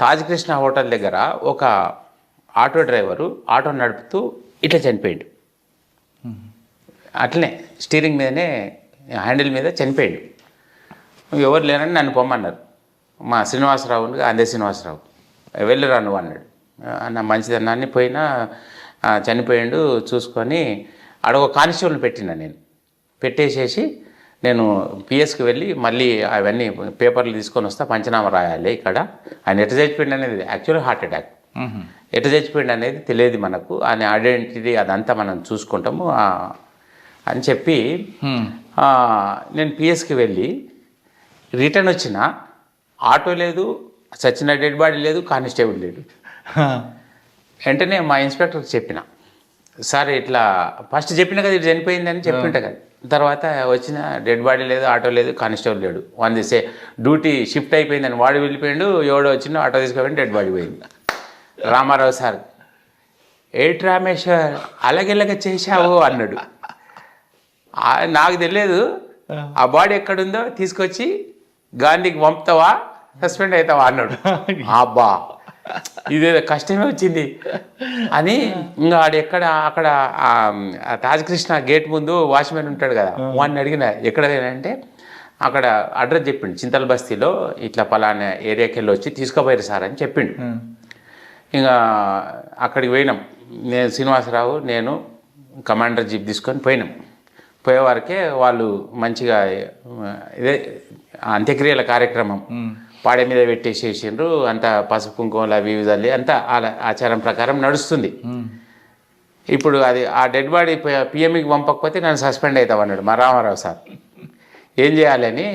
Taj Krishna hotel దగ్గర ఒక auto driver auto నడుపుతూ ఇట్లా చనిపోయాడు. అట్లనే స్టీరింగ్ మీదనే హ్యాండిల్ మీద చనిపోయాడు. ఎవరు లేరని నన్ను పొమ్మన్నారు. మా శ్రీనివాసరావు అందే శ్రీనివాసరావు వెళ్ళిరా నువ్వు అన్నాడు. నా మంచిదన్నాన్ని పోయినా చనిపోయాడు చూసుకొని అడగ కానిస్టేబుల్ని పెట్టినా నేను. పెట్టేసేసి నేను పిఎస్కి వెళ్ళి మళ్ళీ అవన్నీ పేపర్లు తీసుకొని వస్తా, పంచనామా రాయాలి ఇక్కడ. ఆయన ఎట్ట చచ్చిపోయింది అనేది యాక్చువల్గా హార్ట్ అటాక్. ఎట్ట చచ్చిపోయింది అనేది తెలియదు మనకు, ఆయన ఐడెంటిటీ అదంతా మనం చూసుకుంటాము అని చెప్పి నేను పిఎస్కి వెళ్ళి రిటర్న్ వచ్చిన. ఆటో లేదు, సచిన డెడ్ బాడీ లేదు, కానిస్టేబుల్ లేడు. వెంటనే మా ఇన్స్పెక్టర్కి చెప్పిన, సార్ ఇట్లా ఫస్ట్ చెప్పిన కదా ఇటు చనిపోయిందని చెప్పింటా కదా. తర్వాత వచ్చిన డెడ్ బాడీ లేదు, ఆటో లేదు, కానిస్టేబుల్ లేడు. వన్ డ్యూటీ షిఫ్ట్ అయిపోయిందని వాడు వెళ్ళిపోయాడు. ఎవడో వచ్చిందో ఆటో తీసుకుపోయింది, డెడ్ బాడీ పోయింది. రామారావు సార్ ఏటి రామేశ్వర్ అలాగెలాగ చేశావు అన్నాడు. నాకు తెలియదు ఆ బాడీ ఎక్కడుందో తీసుకొచ్చి గాంధీకి పంపుతావా సస్పెండ్ అవుతావా అన్నాడు. అబ్బా ఇదేదో కష్టమే వచ్చింది అని. ఇంకా ఆడెక్కడ అక్కడ తాజ్ కృష్ణ గేట్ ముందు వాచ్మెన్ ఉంటాడు కదా, వాడిని అడిగిన ఎక్కడైనా అక్కడ అడ్రస్ చెప్పిండు. చింతల బస్తీలో ఇట్లా పలానా ఏరియాకి వెళ్ళి వచ్చి తీసుకుపోయారు సార్ అని చెప్పిండు. ఇంకా అక్కడికి పోయినాం. నేను శ్రీనివాసరావు నేను కమాండర్ జీప్ తీసుకొని పోయినాం. పోయేవారికే వాళ్ళు మంచిగా ఇదే అంత్యక్రియల కార్యక్రమం పాడే మీద పెట్టేసేసిండ్రు. అంతా పసుపు కుంకుమలు అవి చల్లి అంతా ఆచారం ప్రకారం నడుస్తుంది. ఇప్పుడు అది ఆ డెడ్ బాడీ పిఎంకి పంపకపోతే నన్ను సస్పెండ్ అవుతావు అన్నాడు మా రామారావు సార్. ఏం చేయాలని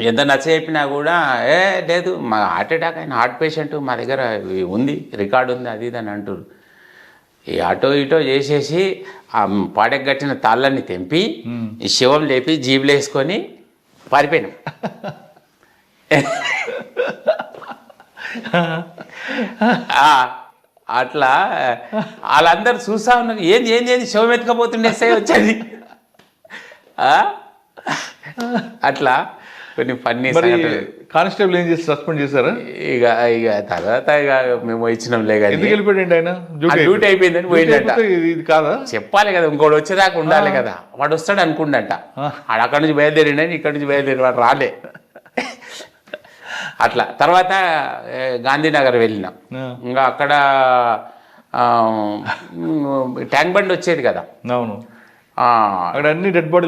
ఎంత నచ్చ చెప్పినా కూడా లేదు మా హార్ట్ అటాక్ అయిన హార్ట్ పేషెంట్ మా దగ్గర ఉంది, రికార్డు ఉంది, అది ఇది అని అంటారు. ఈ ఆటో ఇటో చేసేసి ఆ పాడెకి కట్టిన తాళ్ళని తెంపి ఈ శివం లేపి జీబులు వేసుకొని పారిపోయినాం. అట్లా వాళ్ళందరూ చూసా ఉన్నారు. ఏంది ఏంది ఏంది శివం ఎత్తుకపోతుండే వచ్చేది. అట్లా కొన్ని ఫన్నీ కానిస్టేబుల్ ఏం చేసి సస్పెండ్ చేశారా? ఇక తర్వాత మేము ఇచ్చినాంలే కానీ వెళ్ళిపోయాడు ఆయన. డ్యూటీ అయిపోయిందని పోయిందట. ఇది కాదా చెప్పాలి కదా, ఇంకోటి వచ్చేదాకా ఉండాలి కదా. వాడు వస్తాడు అనుకుండంట. వాడు అక్కడి నుంచి బయలుదేరిండని ఇక్కడి నుంచి బయలుదేరి వాడు రాలే. అట్లా తర్వాత గాంధీనగర్ వెళ్ళినాం. ఇంకా అక్కడ ట్యాంక్ బండ్ వచ్చేది కదా. అవును, అక్కడ అన్ని డెడ్ బాడీ